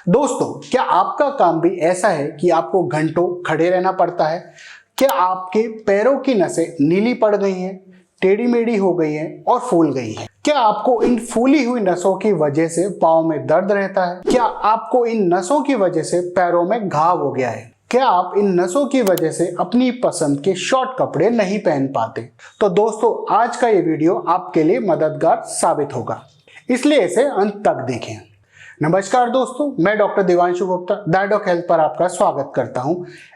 दोस्तों, क्या आपका काम भी ऐसा है कि आपको घंटों खड़े रहना पड़ता है? क्या आपके पैरों की नसें नीली पड़ गई हैं, टेढ़ी मेढ़ी हो गई हैं और फूल गई हैं? क्या आपको इन फूली हुई नसों की वजह से पाँव में दर्द रहता है? क्या आपको इन नसों की वजह से पैरों में घाव हो गया है? क्या आप इन नसों की वजह से अपनी पसंद के शॉर्ट कपड़े नहीं पहन पाते? तो दोस्तों, आज का ये वीडियो आपके लिए मददगार साबित होगा, इसलिए इसे अंत तक देखें। नमस्कार दोस्तों, मैं डॉक्टर दिवांशु गुप्ता डायडॉक हेल्थ पर आपका स्वागत करता हूं।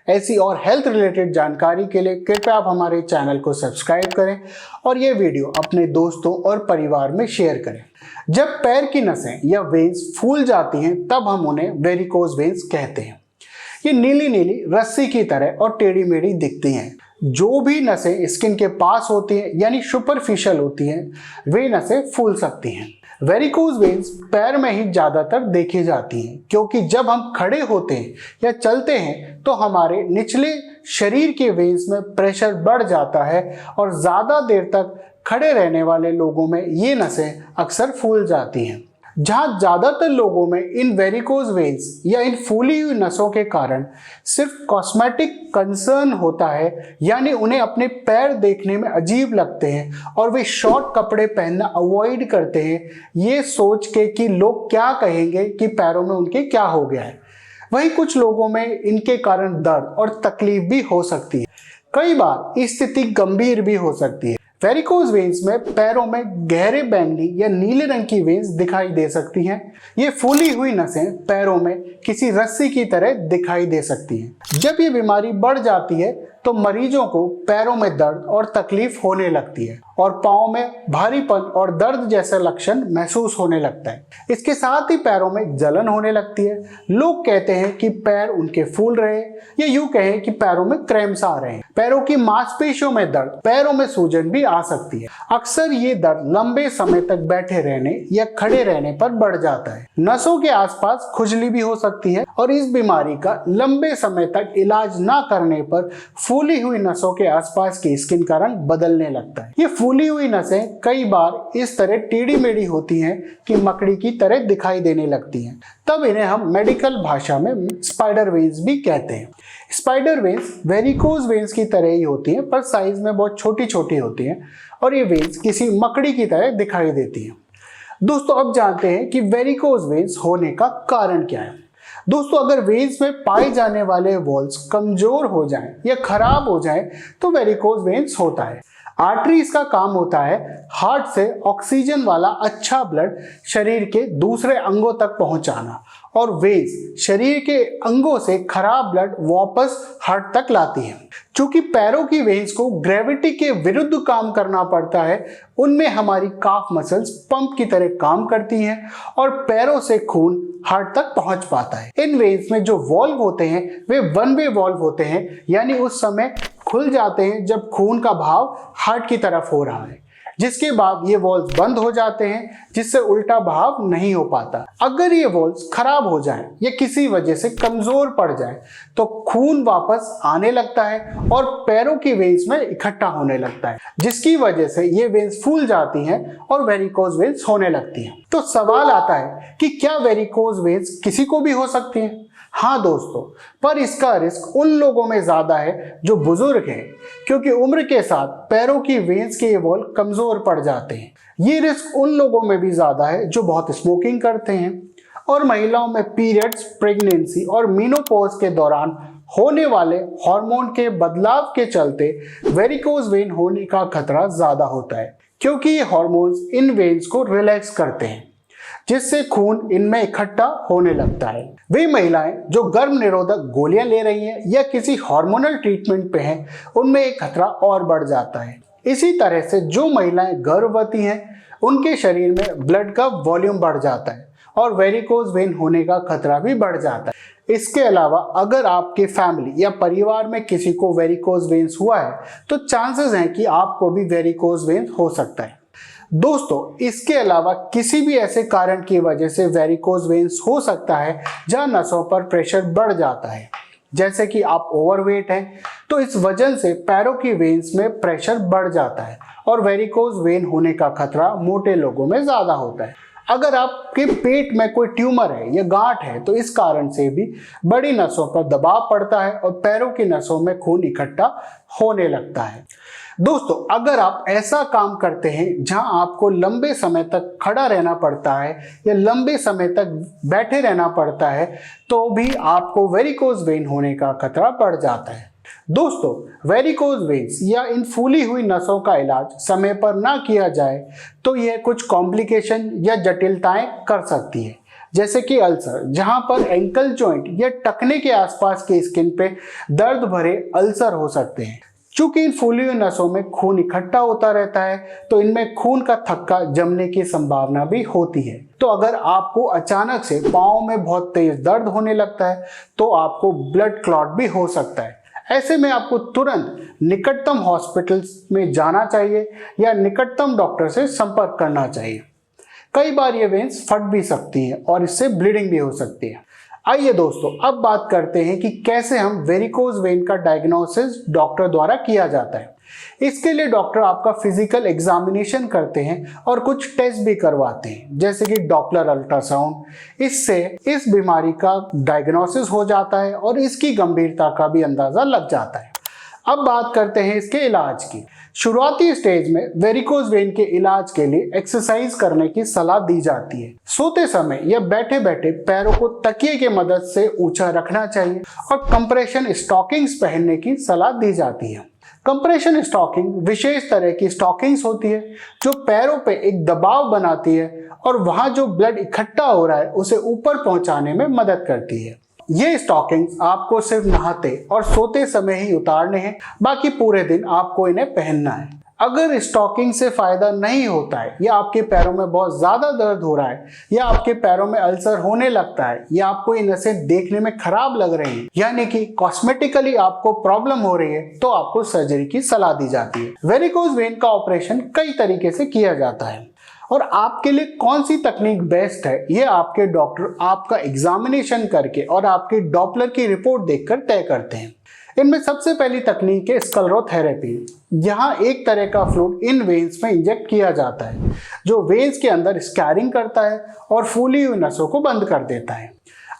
ऐसी और हेल्थ रिलेटेड जानकारी के लिए कृपया आप हमारे चैनल को सब्सक्राइब करें और ये वीडियो अपने दोस्तों और परिवार में शेयर करें। जब पैर की नसें या वेन्स फूल जाती हैं तब हम उन्हें वेरिकोज वेन्स कहते हैं। ये नीली नीली रस्सी की तरह और टेढ़ी मेढ़ी दिखती हैं। जो भी नसें स्किन के पास होती हैं यानी सुपरफिशियल होती हैं, वे नसें फूल सकती हैं। वेरिकोज वेन्स पैर में ही ज्यादातर देखी जाती हैं, क्योंकि जब हम खड़े होते हैं या चलते हैं तो हमारे निचले शरीर के वेन्स में प्रेशर बढ़ जाता है और ज्यादा देर तक खड़े रहने वाले लोगों में ये नसें अक्सर फूल जाती हैं। जहां ज्यादातर लोगों में इन वेरिकोज वेन्स या इन फूली हुई नसों के कारण सिर्फ कॉस्मेटिक कंसर्न होता है, यानी उन्हें अपने पैर देखने में अजीब लगते हैं और वे शॉर्ट कपड़े पहनना अवॉइड करते हैं, ये सोच के कि लोग क्या कहेंगे कि पैरों में उनके क्या हो गया है। वहीं कुछ लोगों में इनके कारण दर्द और तकलीफ भी हो सकती है। कई बार स्थिति गंभीर भी हो सकती है। वेरिकोज वेन्स में पैरों में गहरे बैंगनी या नीले रंग की वेन्स दिखाई दे सकती हैं। ये फूली हुई नसें पैरों में किसी रस्सी की तरह दिखाई दे सकती हैं। जब ये बीमारी बढ़ जाती है तो मरीजों को पैरों में दर्द और तकलीफ होने लगती है और पाँव में भारीपन और दर्द जैसे लक्षण महसूस होने लगता है। इसके साथ ही पैरों में जलन होने लगती है। लोग कहते हैं कि पैर उनके फूल रहे या यूं कहें कि पैरों में क्रैम्प्स आ रहे हैं। पैरों की मांसपेशियों में दर्द, पैरों में सूजन भी आ सकती है। अक्सर ये दर्द लंबे समय तक बैठे रहने या खड़े रहने पर बढ़ जाता है। नसों के आसपास खुजली भी हो सकती है और इस बीमारी का लंबे समय तक इलाज न करने पर फूली हुई नसों के आसपास की स्किन का रंग बदलने लगता है। ये फूली हुई नसें कई बार इस तरह टेढ़ी मेढ़ी होती हैं कि मकड़ी की तरह दिखाई देने लगती हैं। तब इन्हें हम मेडिकल भाषा में स्पाइडर वेन्स भी कहते हैं। स्पाइडर वेन्स वेरिकोज वेन्स की तरह ही होती हैं, पर साइज में बहुत छोटी छोटी होती हैं और ये वेन्स किसी मकड़ी की तरह दिखाई देती हैं। दोस्तों, अब जानते हैं कि वेरिकोज वेन्स होने का कारण क्या है। दोस्तों, अगर वेन्स में पाए जाने वाले वॉल्स कमजोर हो जाएं या खराब हो जाएं तो वेरिकोज वेन्स होता है। आर्टरी इसका काम होता है हार्ट से ऑक्सीजन वाला अच्छा ब्लड शरीर के दूसरे अंगों तक पहुंचाना, और वेन्स शरीर के अंगों से खराब ब्लड वापस हार्ट तक लाती है। चूंकि पैरों की वेन्स को ग्रेविटी के विरुद्ध काम करना पड़ता है, उनमें हमारी काफ मसल्स पंप की तरह काम करती हैं और पैरों से खून हार्ट तक पहुंच पाता है। इन वेन्स में जो वॉल्व होते हैं वे वन वे वॉल्व होते हैं, यानी उस समय खुल जाते हैं जब खून का बहाव हार्ट की तरफ हो रहा है, जिसके बाद ये वॉल्व बंद हो जाते हैं, जिससे उल्टा बहाव नहीं हो पाता। अगर ये वॉल्व खराब हो जाए या किसी वजह से कमजोर पड़ जाए तो खून वापस आने लगता है और पैरों की वेन्स में इकट्ठा होने लगता है, जिसकी वजह से ये वेन्स फूल जाती हैं और वेरिकोज वेन्स होने लगती हैं। तो सवाल आता है कि क्या वेरिकोज वेन्स किसी को भी हो सकती हैं? हाँ दोस्तों, पर इसका रिस्क उन लोगों में ज्यादा है जो बुजुर्ग हैं, क्योंकि उम्र के साथ पैरों की वेन्स के वॉल्व कमजोर पड़ जाते हैं। ये रिस्क उन लोगों में भी ज्यादा है जो बहुत स्मोकिंग करते हैं, और महिलाओं में पीरियड्स, प्रेगनेंसी और मेनोपॉज के दौरान होने वाले हार्मोन के बदलाव के चलते वेरिकोज वेन होने का खतरा ज्यादा होता है, क्योंकि ये हार्मोन्स इन वेन्स को रिलैक्स करते हैं, जिससे खून इनमें इकट्ठा होने लगता है। वे महिलाएं जो गर्भ निरोधक गोलियां ले रही हैं या किसी हार्मोनल ट्रीटमेंट पे हैं, उनमें एक खतरा और बढ़ जाता है। इसी तरह से जो महिलाएं गर्भवती हैं, उनके शरीर में ब्लड का वॉल्यूम बढ़ जाता है और वेरिकोज वेन होने का खतरा भी बढ़ जाता है। इसके अलावा अगर आपके फैमिली या परिवार में किसी को वेरिकोज वेन्स हुआ है तो चांसेस हैं कि आपको भी वेरिकोज वेन्स हो सकता है। दोस्तों, इसके अलावा किसी भी ऐसे कारण की वजह से वेरिकोज वेन्स हो सकता है जहां नसों पर प्रेशर बढ़ जाता है। जैसे कि आप ओवरवेट हैं तो इस वजह से पैरों की वेन्स में प्रेशर बढ़ जाता है और वेरिकोज वेन होने का खतरा मोटे लोगों में ज्यादा होता है। अगर आपके पेट में कोई ट्यूमर है या गांठ है तो इस कारण से भी बड़ी नसों पर दबाव पड़ता है और पैरों की नसों में खून इकट्ठा होने लगता है। दोस्तों, अगर आप ऐसा काम करते हैं जहां आपको लंबे समय तक खड़ा रहना पड़ता है या लंबे समय तक बैठे रहना पड़ता है तो भी आपको वेरिकोज वेन होने का खतरा बढ़ जाता है। दोस्तों, वेरिकोज वेन्स या इन फूली हुई नसों का इलाज समय पर ना किया जाए तो यह कुछ कॉम्प्लिकेशन या जटिलताएं कर सकती है, जैसे कि अल्सर, जहां पर एंकल जॉइंट या टखने के आसपास की स्किन पे दर्द भरे अल्सर हो सकते हैं। चूंकि इन फूली हुई नसों में खून इकट्ठा होता रहता है तो इनमें खून का थक्का जमने की संभावना भी होती है। तो अगर आपको अचानक से पाँव में बहुत तेज दर्द होने लगता है तो आपको ब्लड क्लॉट भी हो सकता है। ऐसे में आपको तुरंत निकटतम हॉस्पिटल्स में जाना चाहिए या निकटतम डॉक्टर से संपर्क करना चाहिए। कई बार ये वेन्स फट भी सकती हैं और इससे ब्लीडिंग भी हो सकती है। आइए दोस्तों, अब बात करते हैं कि कैसे हम वेरिकोज वेन का डायग्नोसिस डॉक्टर द्वारा किया जाता है। इसके लिए डॉक्टर आपका फिजिकल एग्जामिनेशन करते हैं और कुछ टेस्ट भी करवाते हैं, जैसे कि डॉपलर अल्ट्रासाउंड। इससे इस बीमारी का डायग्नोसिस हो जाता है और इसकी गंभीरता का भी अंदाजा लग जाता है। अब बात करते हैं इसके इलाज की। शुरुआती स्टेज में वेरिकोज वेन के इलाज के लिए एक्सरसाइज करने की सलाह दी जाती है। सोते समय या बैठे बैठे पैरों को तकिए की मदद से ऊंचा रखना चाहिए और कंप्रेशन स्टॉकिंग्स पहनने की सलाह दी जाती है। कंप्रेशन स्टॉकिंग विशेष तरह की स्टॉकिंग्स होती है जो पैरों पे एक दबाव बनाती है और वहां जो ब्लड इकट्ठा हो रहा है उसे ऊपर पहुंचाने में मदद करती है। ये स्टॉकिंग्स आपको सिर्फ नहाते और सोते समय ही उतारने हैं, बाकी पूरे दिन आपको इन्हें पहनना है। अगर स्टॉकिंग से फायदा नहीं होता है या आपके पैरों में बहुत ज्यादा दर्द हो रहा है या आपके पैरों में अल्सर होने लगता है या आपको ये नसें देखने में खराब लग रही हैं, यानी कि कॉस्मेटिकली आपको प्रॉब्लम हो रही है, तो आपको सर्जरी की सलाह दी जाती है। वेरिकोज वेन का ऑपरेशन कई तरीके से किया जाता है और आपके लिए कौन सी तकनीक बेस्ट है ये आपके डॉक्टर आपका एग्जामिनेशन करके और आपकी डॉपलर की रिपोर्ट देखकर तय करते हैं। इनमें सबसे पहली तकनीक है स्क्लेरोथेरेपी। यहाँ एक तरह का फ्लूइड इन वेन्स में इंजेक्ट किया जाता है जो वेन्स के अंदर स्कैरिंग करता है और फूली हुई नसों को बंद कर देता है।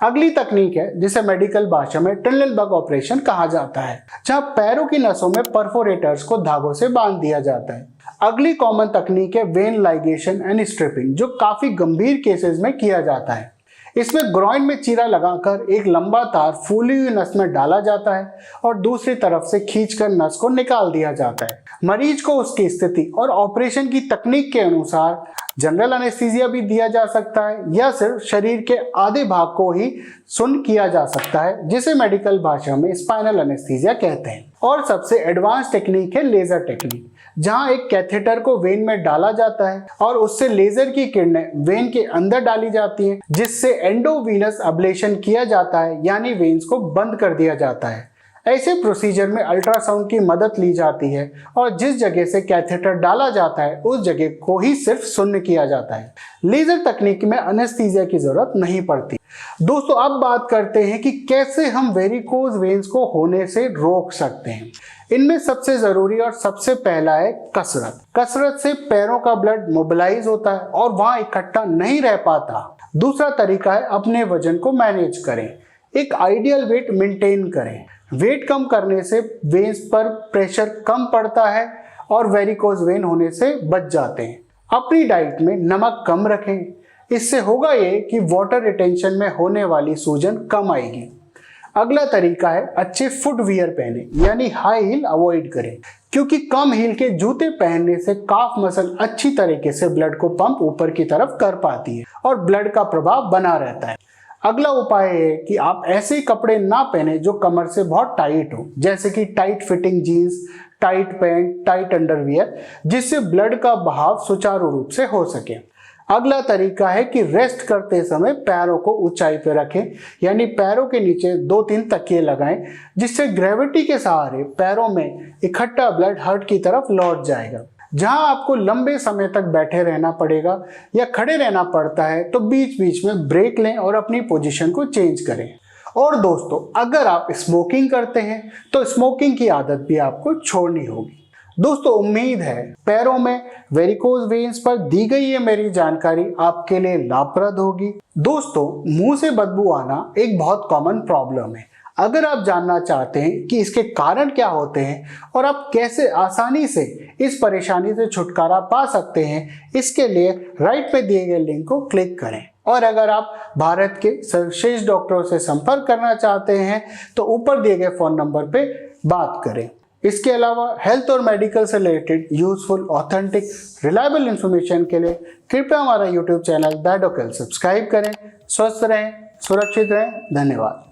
अगली तकनीक है जिसे मेडिकल भाषा में टनल बग ऑपरेशन कहा जाता है, जहाँ पैरों की नसों में परफोरेटर्स को धागों से बांध दिया जाता है। अगली कॉमन तकनीक है वेन लाइगेशन एंड स्ट्रिपिंग, जो काफी गंभीर केसेस में किया जाता है। इसमें ग्रॉइन में चीरा लगाकर एक लंबा तार फूली हुई नस में डाला जाता है और दूसरी तरफ से खींचकर नस को निकाल दिया जाता है। मरीज को उसकी स्थिति और ऑपरेशन की तकनीक के अनुसार जनरल एनेस्थीसिया भी दिया जा सकता है या सिर्फ शरीर के आधे भाग को ही सुन्न किया जा सकता है, जिसे मेडिकल भाषा में स्पाइनल एनेस्थीसिया कहते हैं। और सबसे एडवांस टेक्निक है लेजर टेक्निक, जहां एक कैथेटर को वेन में डाला जाता है और उससे लेजर की किरणें वेन के अंदर डाली जाती हैं, जिससे एंडोवीनस अब्लेशन किया जाता है, यानी वेन्स को बंद कर दिया जाता है। ऐसे प्रोसीजर में अल्ट्रासाउंड की मदद ली जाती है और जिस जगह से कैथेटर डाला जाता है उस जगह को ही सिर्फ शून्य किया जाता है। लेजर तकनीक में एनेस्थीसिया की जरूरत नहीं पड़ती। दोस्तों, अब बात करते हैं कि कैसे हम वेरिकोज वेन्स को होने से रोक सकते हैं। इनमें सबसे जरूरी और सबसे पहला है कसरत। कसरत से पैरों का ब्लड मोबिलाइज होता है और वहां इकट्ठा नहीं रह पाता। दूसरा तरीका है अपने वजन को मैनेज करें, एक आइडियल वेट मेंटेन करें। वेट कम करने से वेन्स पर प्रेशर कम पड़ता है और वेरिकोज वेन होने से बच जाते हैं। अपनी डाइट में नमक कम रखें, इससे होगा ये कि वाटर रिटेंशन में होने वाली सूजन कम आएगी। अगला तरीका है अच्छे फुटवियर पहने, यानी हाई हील अवॉइड करें, क्योंकि कम हील के जूते पहनने से काफ मसल अच्छी तरीके से ब्लड को पंप ऊपर की तरफ कर पाती है और ब्लड का प्रभाव बना रहता है। अगला उपाय है कि आप ऐसे कपड़े ना पहने जो कमर से बहुत टाइट हो, जैसे कि tight fitting jeans, tight pant, tight underwear, जिससे ब्लड का बहाव सुचारू रूप से हो सके। अगला तरीका है कि रेस्ट करते समय पैरों को ऊंचाई पे रखें, यानी पैरों के नीचे 2-3 तकिए लगाएं, जिससे ग्रेविटी के सहारे पैरों में इकट्ठा ब्लड हार्ट की तरफ लौट जाएगा। जहां आपको लंबे समय तक बैठे रहना पड़ेगा या खड़े रहना पड़ता है तो बीच बीच में ब्रेक लें और अपनी पोजीशन को चेंज करें। और दोस्तों, अगर आप स्मोकिंग करते हैं तो स्मोकिंग की आदत भी आपको छोड़नी होगी। दोस्तों उम्मीद है पैरों में वेरिकोज वेन्स पर दी गई ये मेरी जानकारी आपके लिए लाभप्रद होगी। दोस्तों मुंह से बदबू आना एक बहुत कॉमन प्रॉब्लम है। अगर आप जानना चाहते हैं कि इसके कारण क्या होते हैं और आप कैसे आसानी से इस परेशानी से छुटकारा पा सकते हैं, इसके लिए राइट पे दिए गए लिंक को क्लिक करें। और अगर आप भारत के सर्वश्रेष्ठ डॉक्टरों से संपर्क करना चाहते हैं तो ऊपर दिए गए फोन नंबर पे बात करें। इसके अलावा हेल्थ और मेडिकल से related useful, authentic, reliable information के लिए कृपया हमारा YouTube channel that doctor subscribe करें। स्वस्थ रहें, सुरक्षित रहें। धन्यवाद।